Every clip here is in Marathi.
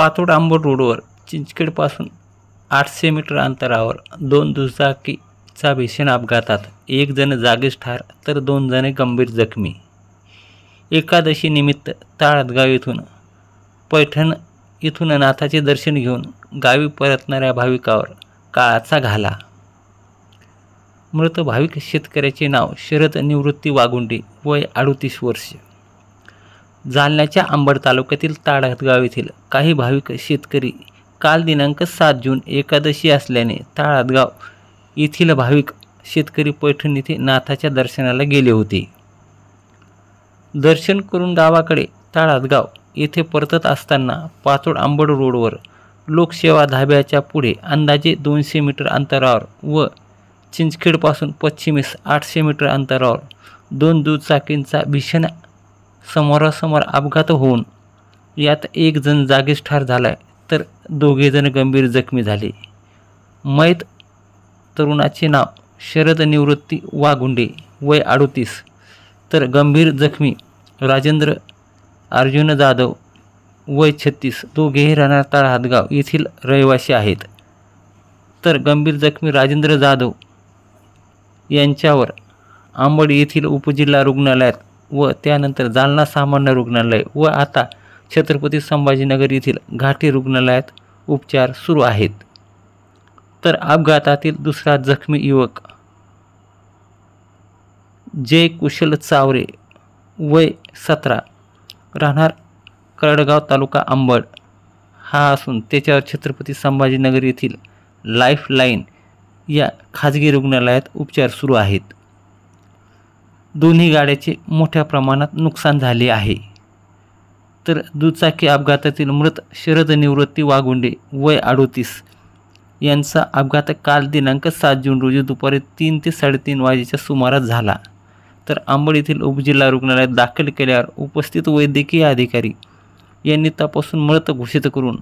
पातोड आंबोड रोडवर चिंचखेडपासून 800 मीटर अंतरावर 2 दुचाकीचा भीषण अपघातात 1 जण जागीच ठार तर 2 जण गंभीर जखमी. एकादशी निमित्त ताळदगाव येथून पैठण येथून नाथाचे दर्शन घेऊन गावी परतणाऱ्या भाविकावर काळाचा घाला. मृत भाविक शेतकऱ्याचे नाव शरद निवृत्ती वागुंडे, वय 38 वर्ष. जालन्याच्या अंबड तालुक्यातील ताळदगाव येथील काही भाविक शेतकरी काल दिनांक 7 जून एकादशी असल्याने ताळदगाव येथील भाविक शेतकरी पैठण येथे नाथाच्या दर्शनाला गेले होते. दर्शन करून गावाकडे ताळदगाव येथे परतत असताना पातोड आंबड रोडवर लोकसेवा धाब्याच्या पुढे अंदाजे 200 मीटर अंतरावर व चिंचखेडपासून पश्चिमेस 800 मीटर अंतरावर 2 दुचाकींचा भीषण समोरासमोर अपघात होऊन यात 1 जण जागीच ठार झालाय तर 2 जण गंभीर जखमी झाले. मयत तरुणाचे नाव शरद निवृत्ती वागुंडे, वय 38 तर गंभीर जखमी राजेंद्र अर्जुन जाधव, वय 36, दोघेही राहणार ताळदगाव येथील रहिवासी आहेत. तर गंभीर जखमी राजेंद्र जाधव यांच्यावर अंबड येथील उपजिल्हा रुग्णालयात व त्यानंतर जालना सामान्य रुग्णालय व आता छत्रपती संभाजीनगर येथील घाटी रुग्णालयात उपचार सुरू आहेत. तर अपघातातील दुसरा जखमी युवक जय कुशल चावरे, वय 17, राहणार कडगाव तालुका अंबड हा असून त्याच्यावर छत्रपती संभाजीनगर येथील लाईफलाईन या खाजगी रुग्णालयात उपचार सुरू आहेत. दोन्ही गाड्याचे मोठ्या प्रमाणात नुकसान झाले आहे. तर दुचाकी अपघातातील मृत शरद निवृत्ती वागुंडे, वय 38 यांचा अपघात काल दिनांक 7 जून रोजी दुपारी 3 ते 3:30 वाजेच्या सुमारास झाला. तर अंबड येथील उपजिल्हा रुग्णालयात दाखल केल्यावर उपस्थित वैद्यकीय अधिकारी यांनी तपासून मृत घोषित करून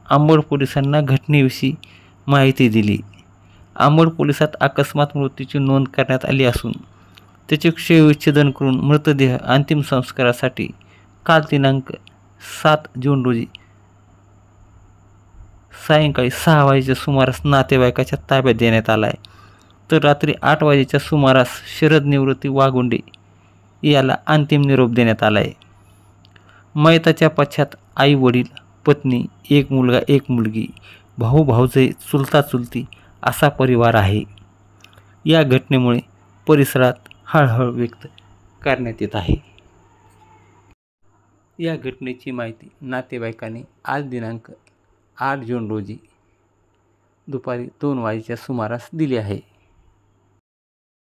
अंबड पोलिसांना घटनेविषयी माहिती दिली. अंबड पोलिसात अकस्मात मृत्यूची नोंद करण्यात आली असून त्याचे शवविच्छेदन करून मृतदेह अंतिम संस्कारासाठी काल दिनांक 7 जून रोजी सायंकाळी 6 वाजेच्या सुमारास नातेवाईकाच्या ताब्यात देण्यात आला आहे. तर रात्री 8 वाजेच्या सुमारास शरद निवृत्ती वागुंडे याला अंतिम निरोप देण्यात आला आहे. मयताच्या पश्चात आई वडील, पत्नी, 1 मुलगा 1 मुलगी, भाऊ भाऊजे, चुलता चुलती असा परिवार आहे. या घटनेमुळे परिसरात हळहळ व्यक्त करण्यात येत आहे. या घटनेची माहिती नातेवाईकांनी आज दिनांक 8 जून रोजी दुपारी 2 वाजेच्या सुमारास दिली आहे.